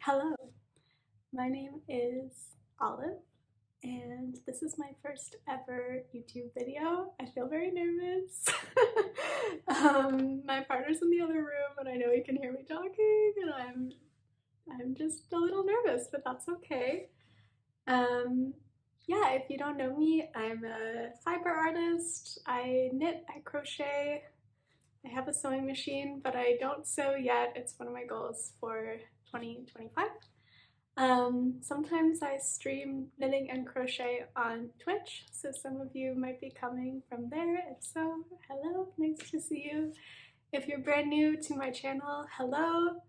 Hello, my name is Olive, and this is my first ever YouTube video. I feel very nervous. My partner's in the other room, and I know he can hear me talking, and I'm just a little nervous, but that's okay. Yeah, if you don't know me, I'm a fiber artist. I knit, I crochet. I have a sewing machine, but I don't sew yet. It's one of my goals for 2025. Sometimes I stream knitting and crochet on Twitch, so some of you might be coming from there. If so, hello, nice to see you. If you're brand new to my channel, hello.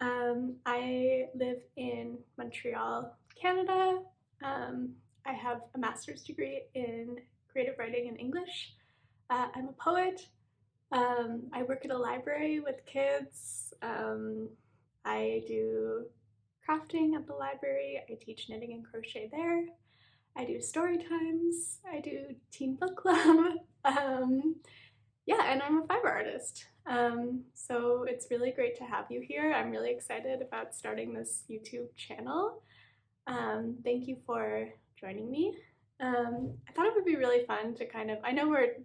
I live in Montreal, Canada. I have a master's degree in creative writing and English. I'm a poet. I work at a library with kids. I do crafting at the library. I teach knitting and crochet there. I do story times. I do teen book club. Yeah, and I'm a fiber artist. So it's really great to have you here. I'm really excited about starting this YouTube channel. Thank you for joining me. I thought it would be really fun to I know we're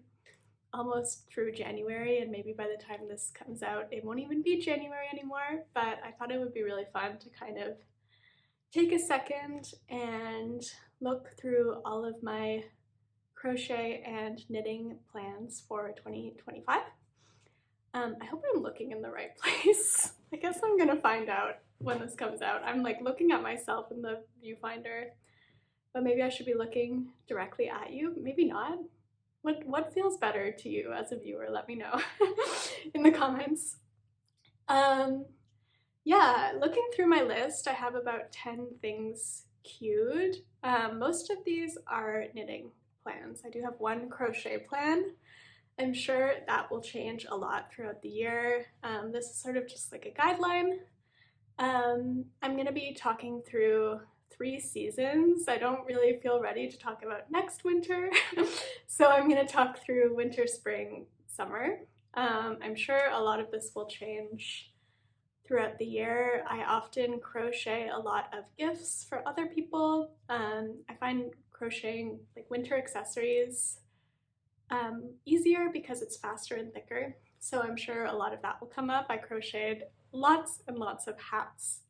almost through January, and maybe by the time this comes out it won't even be January anymore, but I thought it would be really fun to take a second and look through all of my crochet and knitting plans for 2025. I hope I'm looking in the right place. I guess I'm gonna find out when this comes out. I'm like looking at myself in the viewfinder, but maybe I should be looking directly at you. Maybe not. What feels better to you as a viewer? Let me know in the comments. Yeah, looking through my list, I have about 10 things queued. Most of these are knitting plans. I do have one crochet plan. I'm sure that will change a lot throughout the year. This is sort of just like a guideline. I'm going to be talking through 3 seasons. I don't really feel ready to talk about next winter, so I'm going to talk through winter, spring, summer. I'm sure a lot of this will change throughout the year. I often crochet a lot of gifts for other people. I find crocheting like winter accessories easier because it's faster and thicker, so I'm sure a lot of that will come up. I crocheted lots and lots of hats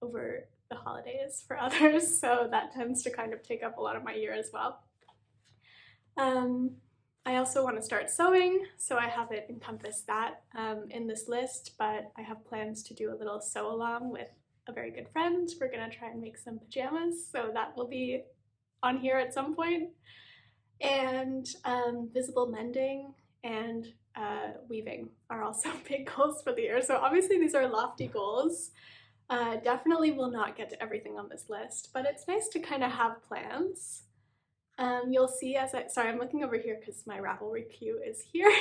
over the holidays for others, so that tends to take up a lot of my year as well. I also want to start sewing, so I haven't encompassed that in this list, but I have plans to do a little sew along with a very good friend. We're gonna try and make some pajamas, so that will be on here at some point. And visible mending and weaving are also big goals for the year. So obviously these are lofty goals. Definitely will not get to everything on this list, but it's nice to have plans. You'll see sorry, I'm looking over here because my Ravelry queue is here.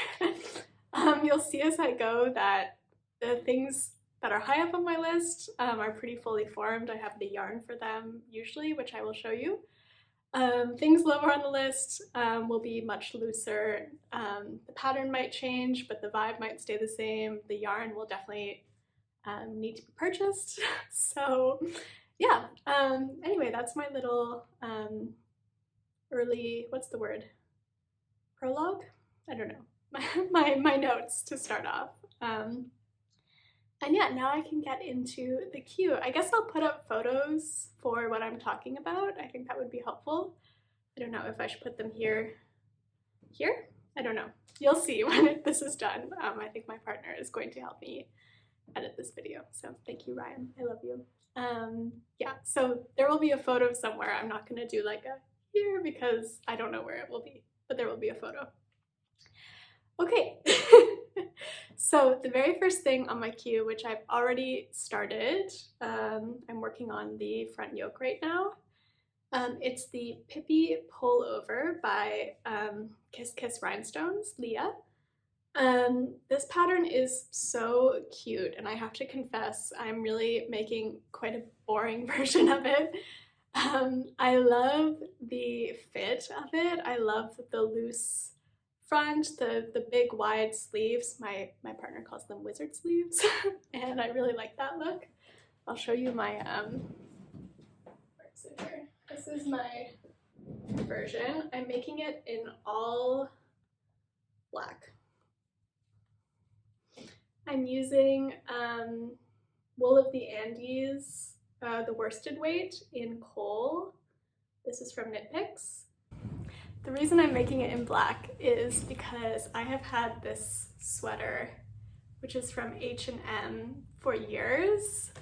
You'll see as I go that the things that are high up on my list are pretty fully formed. I have the yarn for them usually, which I will show you. Things lower on the list will be much looser. The pattern might change, but the vibe might stay the same. The yarn will definitely need to be purchased. So yeah, anyway, that's my little early, what's the word? Prologue? I don't know. my notes to start off. And yeah, now I can get into the queue. I guess I'll put up photos for what I'm talking about. I think that would be helpful. I don't know if I should put them here. Here? I don't know. You'll see when this is done. I think my partner is going to help me edit this video. So thank you, Ryan. I love you. Yeah, so there will be a photo somewhere. I'm not gonna do like a here because I don't know where it will be, but there will be a photo. Okay. So the very first thing on my queue, which I've already started, I'm working on the front yoke right now. It's the Pippi Pullover by Kiss Kiss Rhinestones, Leah. This pattern is so cute, and I have to confess I'm really making quite a boring version of it. I love the fit of it. I love the loose front, the big wide sleeves. My partner calls them wizard sleeves, and I really like that look. I'll show you my, where's it here? This is my version. I'm making it in all black. I'm using wool of the Andes, the worsted weight in coal. This is from Knit Picks. The reason I'm making it in black is because I have had this sweater, which is from H&M, for years.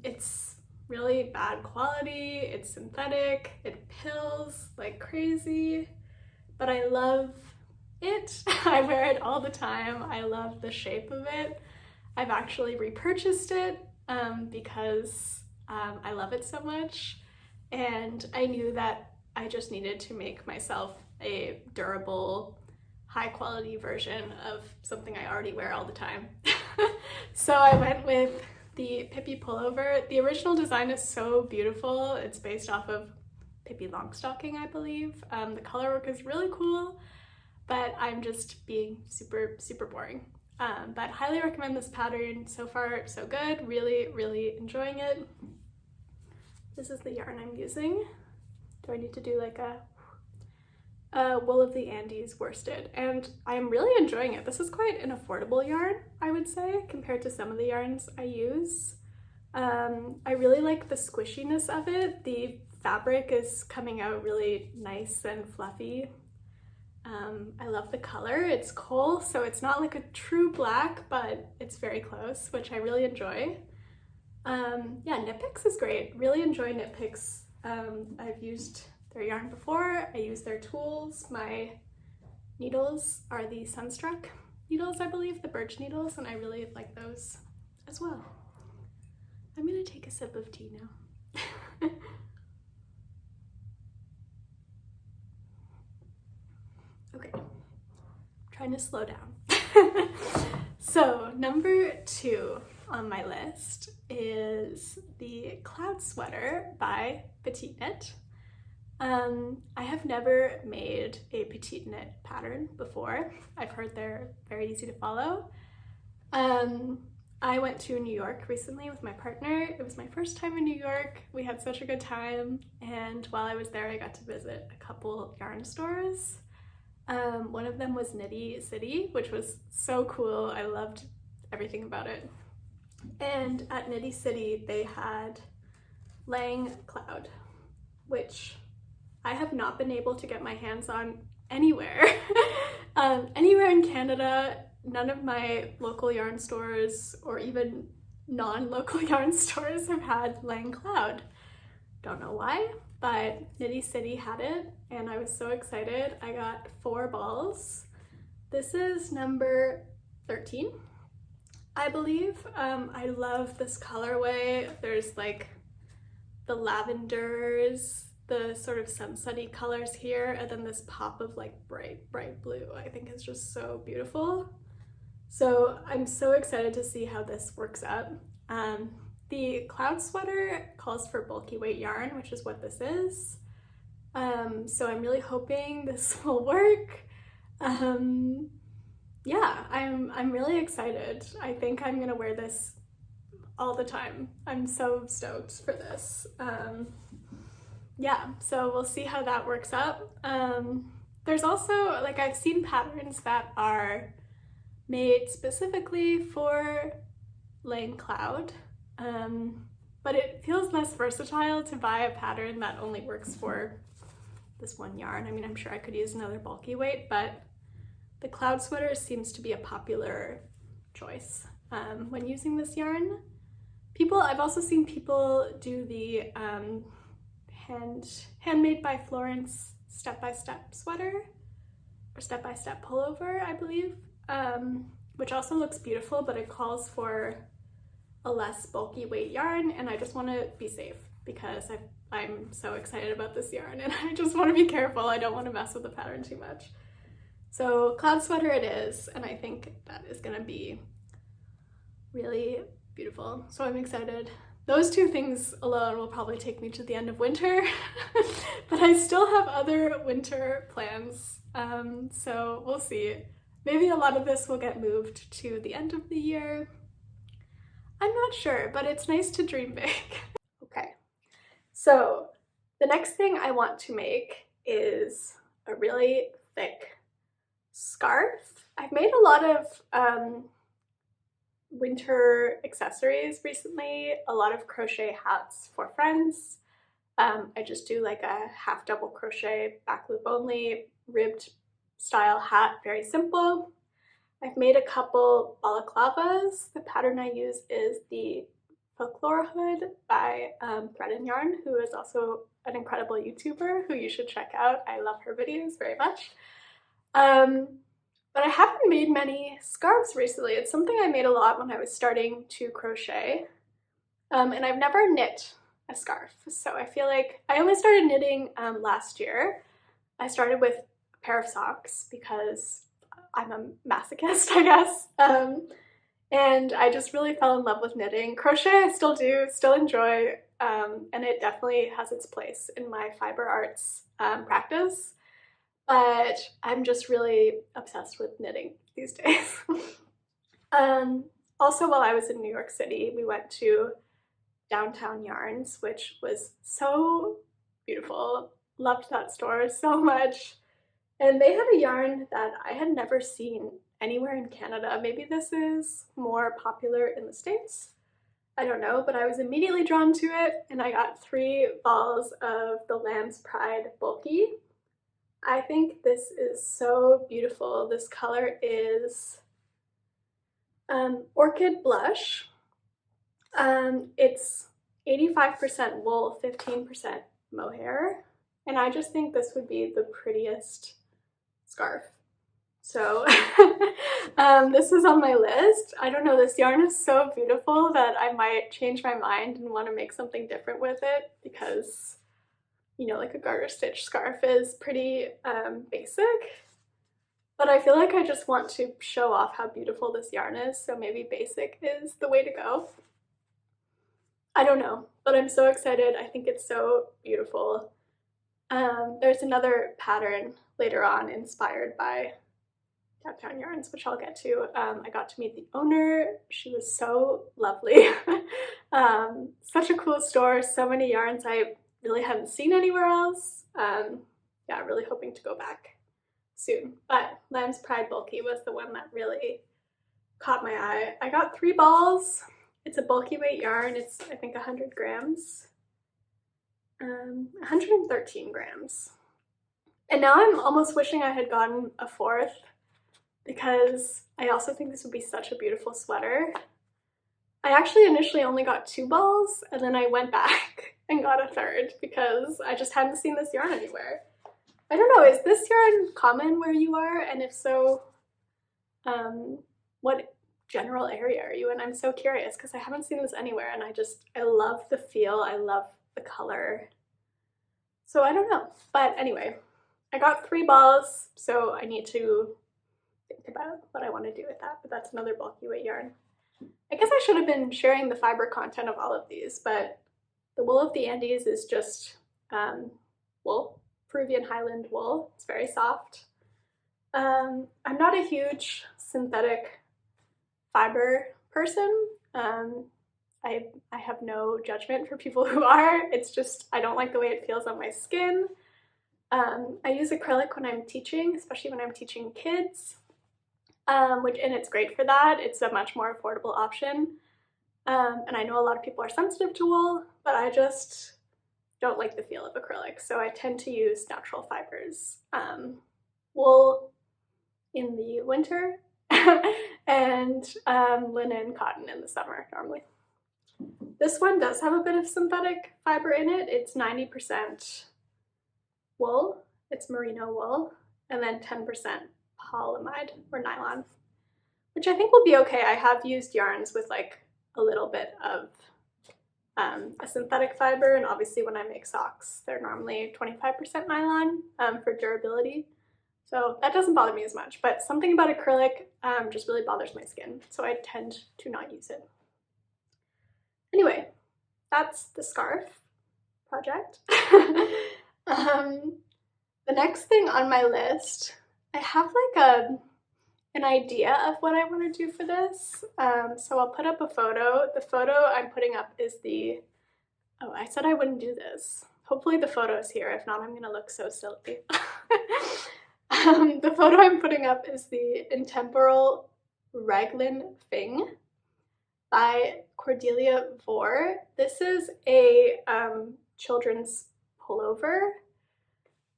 It's really bad quality, it's synthetic, it pills like crazy, but I love it. I wear it all the time. I love the shape of it. I've actually repurchased it because I love it so much, and I knew that I just needed to make myself a durable, high quality version of something I already wear all the time. So I went with the Pippi pullover. The original design is so beautiful. It's based off of Pippi Longstocking, I believe. The color work is really cool, but I'm just being super boring. But highly recommend this pattern. So far, so good. Really enjoying it. This is the yarn I'm using. Do I need to do like a wool of the Andes worsted? And I'm really enjoying it. This is quite an affordable yarn, I would say, compared to some of the yarns I use. I really like the squishiness of it. The fabric is coming out really nice and fluffy. I love the color. It's coal, so it's not like a true black, but it's very close, which I really enjoy. Yeah, Knit Picks is great. Really enjoy Knit Picks. I've used their yarn before. I use their tools. My needles are the Sunstruck needles, I believe, the birch needles, and I really like those as well. I'm gonna take a sip of tea now. Okay, trying to slow down. So number 2 on my list is the Cloud Sweater by Petite Knit. I have never made a Petite Knit pattern before. I've heard they're very easy to follow. I went to New York recently with my partner. It was my first time in New York. We had such a good time, and while I was there I got to visit a couple yarn stores. One of them was Knitty City, which was so cool. I loved everything about it. And at Knitty City they had Lang Cloud, which I have not been able to get my hands on anywhere. Anywhere in Canada. None of my local yarn stores or even non-local yarn stores have had Lang Cloud. Don't know why, but Knitty City had it and I was so excited. I got 4 balls. This is number 13, I believe. I love this colorway. There's like the lavenders, the sort of sunsetty colors here, and then this pop of like bright blue I think is just so beautiful. So I'm so excited to see how this works out. The Cloud Sweater calls for bulky weight yarn, which is what this is. So I'm really hoping this will work. Yeah, I'm really excited. I think I'm gonna wear this all the time. I'm so stoked for this. Yeah, so we'll see how that works out. There's also, like, I've seen patterns that are made specifically for Lang Cloud, but it feels less versatile to buy a pattern that only works for this one yarn. I mean, I'm sure I could use another bulky weight, but the Cloud Sweater seems to be a popular choice when using this yarn. I've also seen people do the Handmade by Florence step-by-step sweater, or step-by-step pullover, I believe, which also looks beautiful, but it calls for a less bulky weight yarn, and I just want to be safe because I'm so excited about this yarn and I just want to be careful. I don't want to mess with the pattern too much. So Cloud Sweater it is, and I think that is going to be really beautiful. So I'm excited. Those 2 things alone will probably take me to the end of winter, but I still have other winter plans, so we'll see. Maybe a lot of this will get moved to the end of the year. I'm not sure, but it's nice to dream big. Okay, so the next thing I want to make is a really thick scarf. I've made a lot of winter accessories recently, a lot of crochet hats for friends. I just do like a half double crochet back loop only ribbed style hat, very simple. I've made a couple balaclavas. The pattern I use is the Folklore Hood by Thread and Yarn, who is also an incredible YouTuber who you should check out. I love her videos very much. But I haven't made many scarves recently. It's something I made a lot when I was starting to crochet. And I've never knit a scarf. So I feel like I only started knitting last year. I started with a pair of socks because I'm a masochist, I guess. And I just really fell in love with knitting. Crochet I still do, still enjoy, and it definitely has its place in my fiber arts practice. But I'm just really obsessed with knitting these days. Also, while I was in New York City, we went to Downtown Yarns, which was so beautiful. Loved that store so much. And they had a yarn that I had never seen anywhere in Canada. Maybe this is more popular in the States. I don't know, but I was immediately drawn to it, and I got 3 balls of the Lamb's Pride Bulky. I think this is so beautiful. This color is Orchid Blush. It's 85% wool, 15% mohair, and I just think this would be the prettiest scarf. So this is on my list. I don't know, this yarn is so beautiful that I might change my mind and want to make something different with it because, you know, like a garter stitch scarf is pretty basic. But I feel like I just want to show off how beautiful this yarn is, so maybe basic is the way to go. I don't know, but I'm so excited. I think it's so beautiful. There's another pattern later on inspired by Downtown Yarns, which I'll get to. I got to meet the owner. She was so lovely. Such a cool store, so many yarns I really haven't seen anywhere else. Yeah, really hoping to go back soon. But Lamb's Pride Bulky was the one that really caught my eye. I got 3 balls. It's a bulky weight yarn. It's, I think, 100 grams. 113 grams. And now I'm almost wishing I had gotten a 4th because I also think this would be such a beautiful sweater. I actually initially only got 2 balls and then I went back and got a 3rd because I just hadn't seen this yarn anywhere. I don't know, is this yarn common where you are? And if so, what general area are you in? I'm so curious because I haven't seen this anywhere and I love the feel, I love the color. So I don't know, but anyway, I got 3 balls, so I need to think about what I want to do with that, but that's another bulky weight yarn. I guess I should have been sharing the fiber content of all of these, but the wool of the Andes is just wool, Peruvian Highland wool. It's very soft. I'm not a huge synthetic fiber person. I have no judgment for people who are. It's just, I don't like the way it feels on my skin. I use acrylic when I'm teaching, especially when I'm teaching kids, and it's great for that. It's a much more affordable option. And I know a lot of people are sensitive to wool, but I just don't like the feel of acrylic, so I tend to use natural fibers. Wool in the winter and linen, cotton in the summer normally. This one does have a bit of synthetic fiber in it. It's 90% wool, it's merino wool, and then 10% polyamide or nylon, which I think will be okay. I have used yarns with like a little bit of a synthetic fiber, and obviously when I make socks, they're normally 25% nylon for durability. So that doesn't bother me as much, but something about acrylic just really bothers my skin, so I tend to not use it. Anyway, that's the scarf project. The next thing on my list, I have like an idea of what I want to do for this. So I'll put up a photo. The photo I'm putting up is the, oh, I said I wouldn't do this. Hopefully the photo is here. If not, I'm gonna look so silly. The photo I'm putting up is the Intemporal Raglan Thing by Cordelia Vore. This is a children's pullover.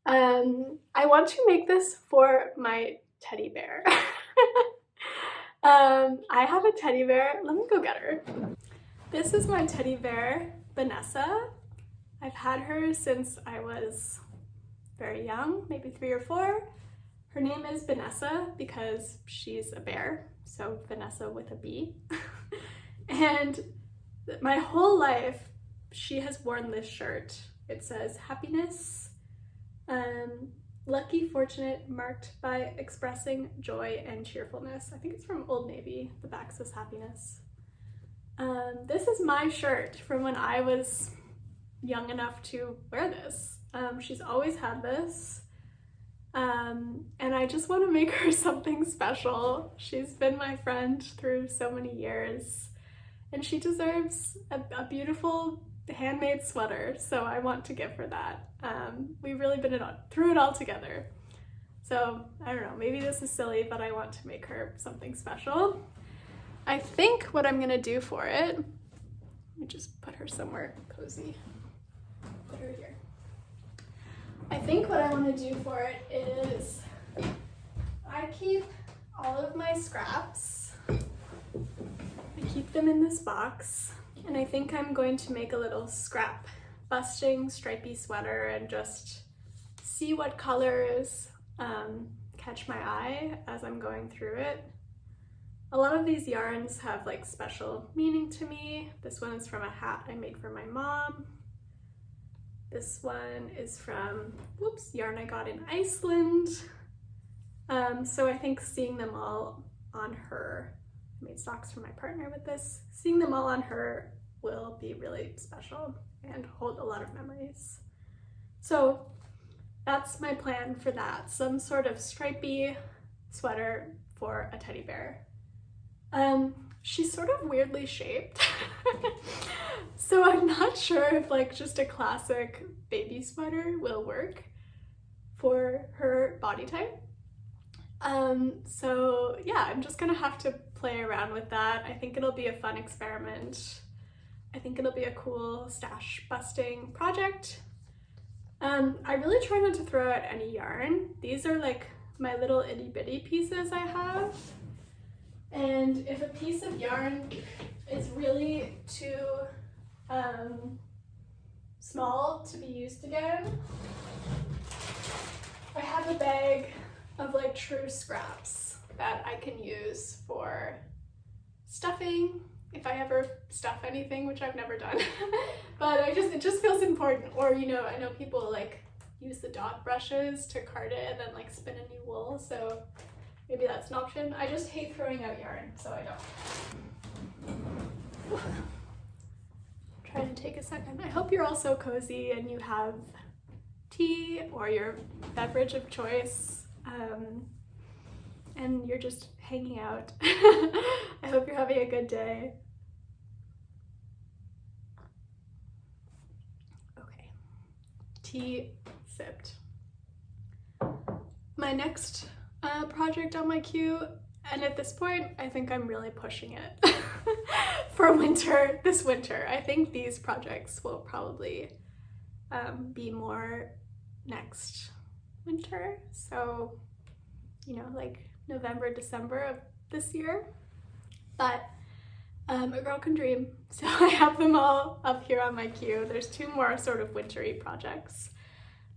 I want to make this for my teddy bear. I have a teddy bear. Let me go get her. This is my teddy bear, Vanessa. I've had her since I was very young, maybe 3 or 4. Her name is Vanessa because she's a bear, so Vanessa with a B. And my whole life, she has worn this shirt. It says happiness, lucky, fortunate, marked by expressing joy and cheerfulness. I think it's from Old Navy. The back says happiness. This is my shirt from when I was young enough to wear this. She's always had this. And I just want to make her something special. She's been my friend through so many years, and she deserves a beautiful handmade sweater, so I want to give her that. We've really been through it all together. So, I don't know, maybe this is silly, but I want to make her something special. I think what I'm gonna do for it, let me just put her somewhere cozy. Put her here. I think what I want to do for it is, I keep all of my scraps. I keep them in this box, and I think I'm going to make a little scrap busting stripy sweater and just see what colors catch my eye as I'm going through it. A lot of these yarns have like special meaning to me. This one is from a hat I made for my mom. This one is from, whoops, yarn I got in Iceland. So I think seeing them all on her, I made socks for my partner with this, seeing them all on her will be really special and hold a lot of memories. So that's my plan for that, some sort of stripy sweater for a teddy bear. She's sort of weirdly shaped. So I'm not sure if like just a classic baby sweater will work for her body type. So yeah, I'm just gonna have to play around with that. I think it'll be a fun experiment. I think it'll be a cool stash busting project. I really try not to throw out any yarn. These are like my little itty bitty pieces I have. And if a piece of yarn is really too small to be used again, I have a bag of like true scraps that I can use for stuffing, if I ever stuff anything, which I've never done. But it just feels important. Or, you know, I know people like use the dot brushes to card it and then like spin a new wool, so maybe that's an option. I just hate throwing out yarn, so I don't. Try to take a second. I hope you're all so cozy and you have tea or your beverage of choice, and you're just hanging out. I hope you're having a good day. Okay, tea sipped. My next project on my queue, and at this point I think I'm really pushing it for winter, this winter. I think these projects will probably be more next winter, so you know, like November, December of this year. But a girl can dream, so I have them all up here on my queue. There's 2 more sort of wintry projects.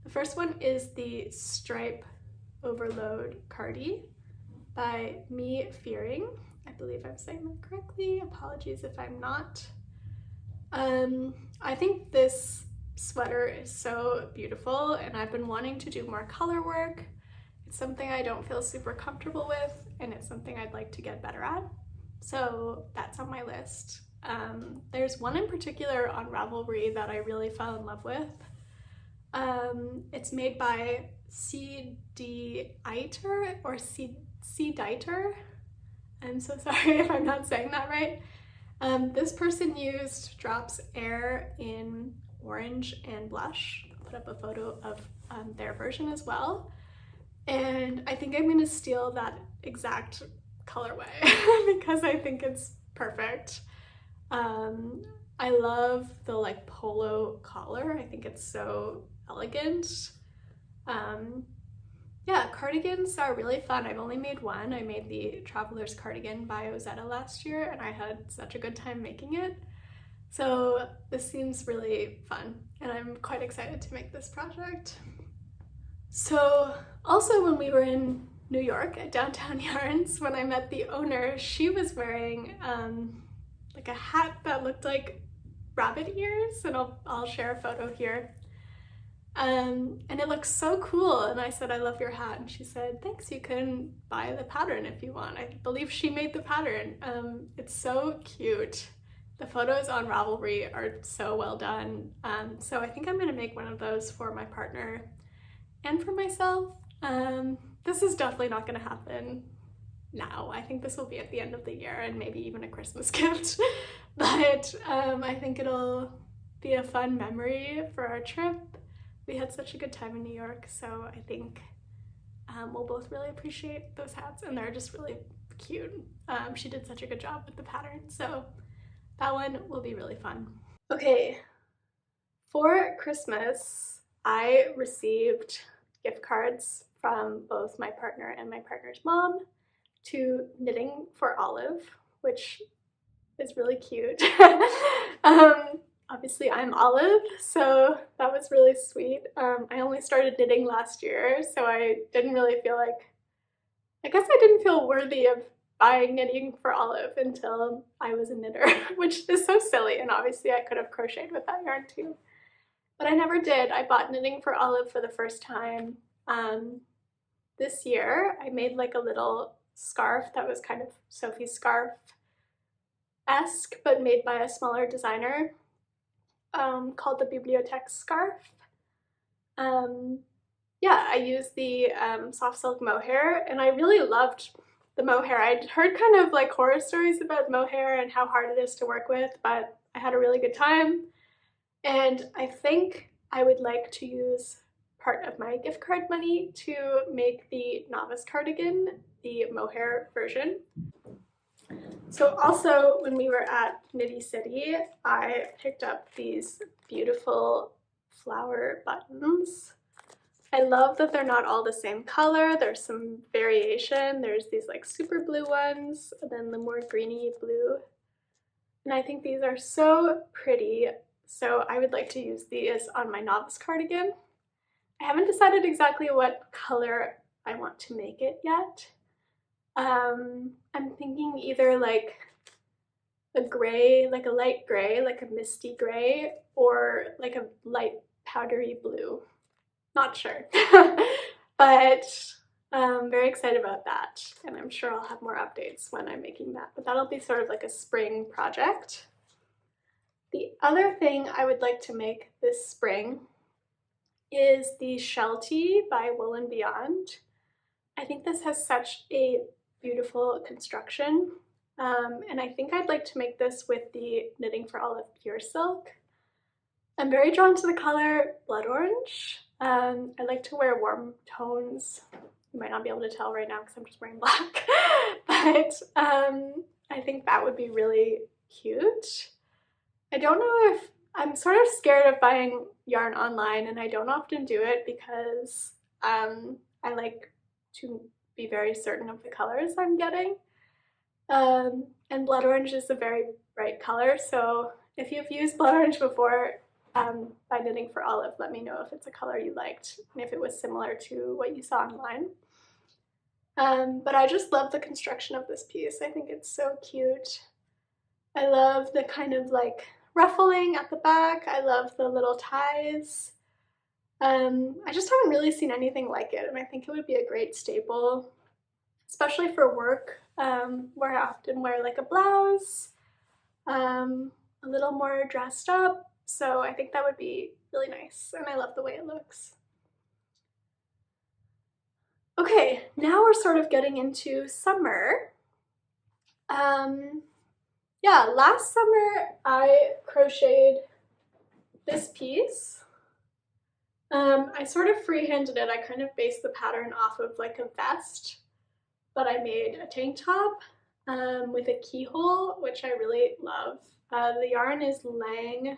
The first one is the Stripe Overload Cardi by Me Fearing. I believe I'm saying that correctly. Apologies if I'm not. I think this sweater is so beautiful, and I've been wanting to do more color work. It's something I don't feel super comfortable with, and it's something I'd like to get better at. So that's on my list. There's one in particular on Ravelry that I really fell in love with. It's made by Seediter or Seediter. I'm so sorry if I'm not saying that right. This person used Drops Air in orange and blush. I'll put up a photo of their version as well. And I think I'm gonna steal that exact colorway because I think it's perfect. I love the like polo collar. I think it's so elegant. Yeah, cardigans are really fun. I've only made one. I made the Traveler's Cardigan by Ozetta last year and I had such a good time making it. So this seems really fun and I'm quite excited to make this project. So also when we were in New York at Downtown Yarns, when I met the owner, she was wearing like a hat that looked like rabbit ears, and I'll share a photo here. And it looks so cool, and I said, I love your hat, and she said, thanks, you can buy the pattern if you want. I believe she made the pattern. It's so cute. The photos on Ravelry are so well done. So I think I'm gonna make one of those for my partner and for myself. This is definitely not gonna happen now. I think this will be at the end of the year and maybe even a Christmas gift. But I think it'll be a fun memory for our trip. We had such a good time in New York, so I think we'll both really appreciate those hats, and they're just really cute. She did such a good job with the pattern, so that one will be really fun. Okay, for Christmas, I received gift cards from both my partner and my partner's mom to Knitting for Olive, which is really cute. Obviously I'm Olive, so that was really sweet. I only started knitting last year, so I didn't really feel like, I guess I didn't feel worthy of buying Knitting for Olive until I was a knitter, which is so silly, and obviously I could have crocheted with that yarn too. But I never did. I bought Knitting for Olive for the first time this year. I made like a little scarf that was kind of Sophie's scarf-esque, but made by a smaller designer, called the Bibliothèque scarf. Yeah, I used the soft silk mohair, and I really loved the mohair. I'd heard kind of like horror stories about mohair and how hard it is to work with, but I had a really good time. And I think I would like to use part of my gift card money to make the novice cardigan, the mohair version. So also when we were at Knitty City, I picked up these beautiful flower buttons. I love that they're not all the same color. There's some variation. There's these like super blue ones, and then the more greeny blue. And I think these are so pretty. So I would like to use these on my novice cardigan. I haven't decided exactly what color I want to make it yet. I'm thinking either like a gray, like a light gray, like a misty gray, or like a light powdery blue. Not sure, but I'm very excited about that, and I'm sure I'll have more updates when I'm making that, but that'll be sort of like a spring project. The other thing I would like to make this spring is the Shell Tee by Wool and Beyond. I think this has such a beautiful construction, and I think I'd like to make this with the Knitting for Olive Pure Silk. I'm very drawn to the color blood orange. I like to wear warm tones. You might not be able to tell right now because I'm just wearing black, but I think that would be really cute. I don't know if, I'm sort of scared of buying yarn online, and I don't often do it because I like to be very certain of the colors I'm getting. And blood orange is a very bright color, so if you've used blood orange before by Knitting for Olive, let me know if it's a color you liked and if it was similar to what you saw online. But I just love the construction of this piece. I think it's so cute. I love the kind of like ruffling at the back. I love the little ties. I just haven't really seen anything like it, and I think it would be a great staple, especially for work, where I often wear like a blouse, a little more dressed up, so I think that would be really nice, and I love the way it looks. Okay, now we're sort of getting into summer. Yeah, last summer I crocheted this piece. I sort of freehanded it. I kind of based the pattern off of like a vest, but I made a tank top with a keyhole, which I really love. The yarn is Lang.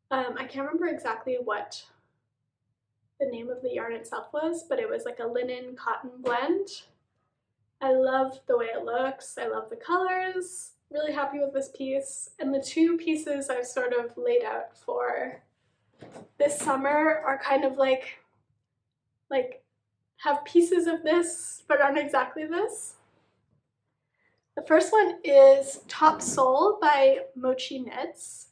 I can't remember exactly what the name of the yarn itself was, but it was like a linen cotton blend. I love the way it looks. I love the colors. Really happy with this piece. And the two pieces I've sort of laid out for this summer are kind of like have pieces of this but aren't exactly this. The first one is Top Sole by Mochi Knits.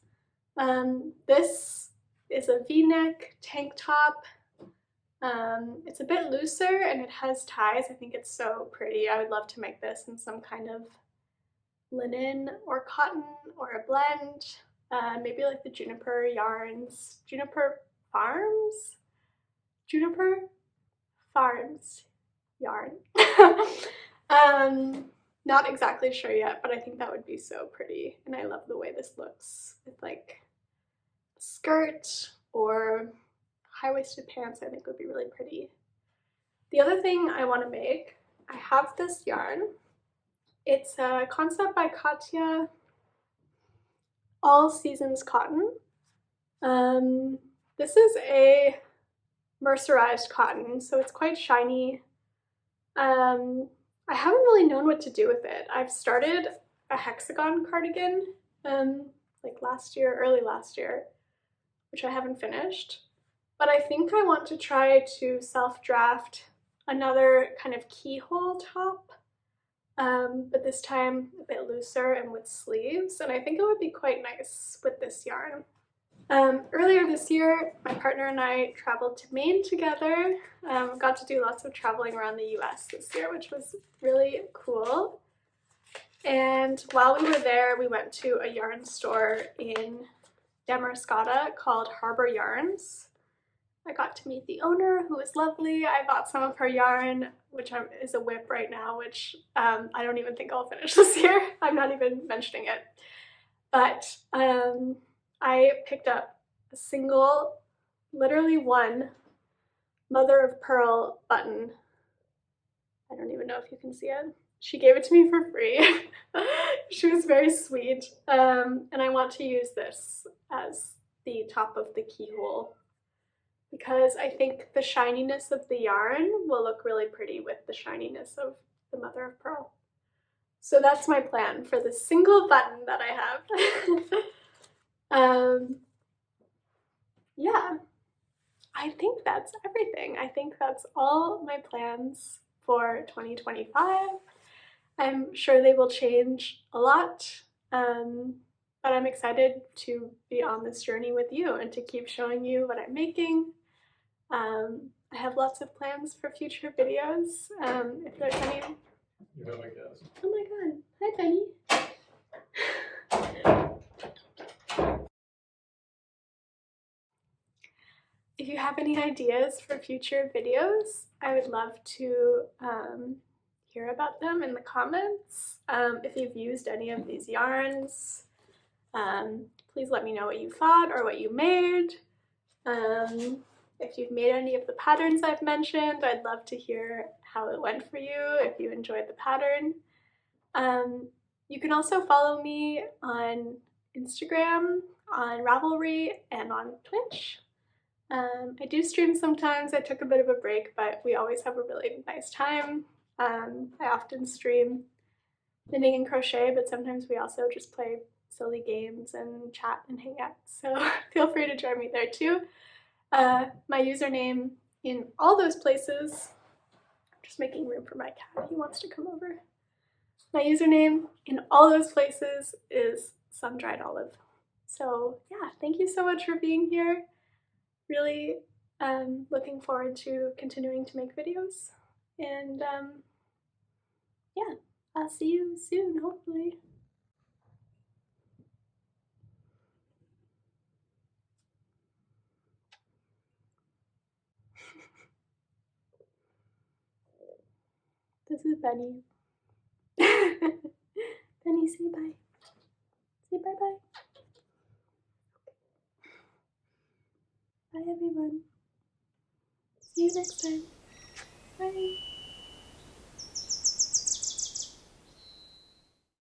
This is a V-neck tank top. It's a bit looser and it has ties. I think it's so pretty. I would love to make this in some kind of linen or cotton or a blend. Maybe like the Juniper yarns. Juniper Farms yarn. Not exactly sure yet, but I think that would be so pretty. And I love the way this looks with like a skirt or high-waisted pants. I think would be really pretty. The other thing I want to make, I have this yarn. It's a concept by Katia, All Seasons Cotton. This is a mercerized cotton, so it's quite shiny. I haven't really known what to do with it. I've started a hexagon cardigan like last year, early last year, which I haven't finished. But I think I want to try to self-draft another kind of keyhole top, but this time a bit looser and with sleeves, and I think it would be quite nice with this yarn. Earlier this year, my partner and I traveled to Maine together. Got to do lots of traveling around the US this year, which was really cool. And while we were there, we went to a yarn store in Damariscotta called Harbor Yarns. I got to meet the owner, who was lovely. I bought some of her yarn, which is a whip right now, which I don't even think I'll finish this year. I'm not even mentioning it. But I picked up a single, literally one, mother of pearl button. I don't even know if you can see it. She gave it to me for free. She was very sweet. And I want to use this as the top of the keyhole because I think the shininess of the yarn will look really pretty with the shininess of the mother of pearl. So that's my plan for the single button that I have. Yeah, I think that's everything. I think that's all my plans for 2025. I'm sure they will change a lot, but I'm excited to be on this journey with you and to keep showing you what I'm making. I have lots of plans for future videos. If there's any... You have a guest. Oh my god. Hi, Penny. If you have any ideas for future videos, I would love to hear about them in the comments. If you've used any of these yarns, please let me know what you thought or what you made. If you've made any of the patterns I've mentioned, I'd love to hear how it went for you, if you enjoyed the pattern. You can also follow me on Instagram, on Ravelry, and on Twitch. I do stream sometimes. I took a bit of a break, but we always have a really nice time. I often stream knitting and crochet, but sometimes we also just play silly games and chat and hang out. So feel free to join me there too. My username in all those places, just making room for my cat, he wants to come over. My username in all those places is Sun-Dried Olive. So yeah, thank you so much for being here. Really looking forward to continuing to make videos. And yeah, I'll see you soon, hopefully. This is Benny. Benny, say bye. Say bye-bye. Bye, everyone. See you next time.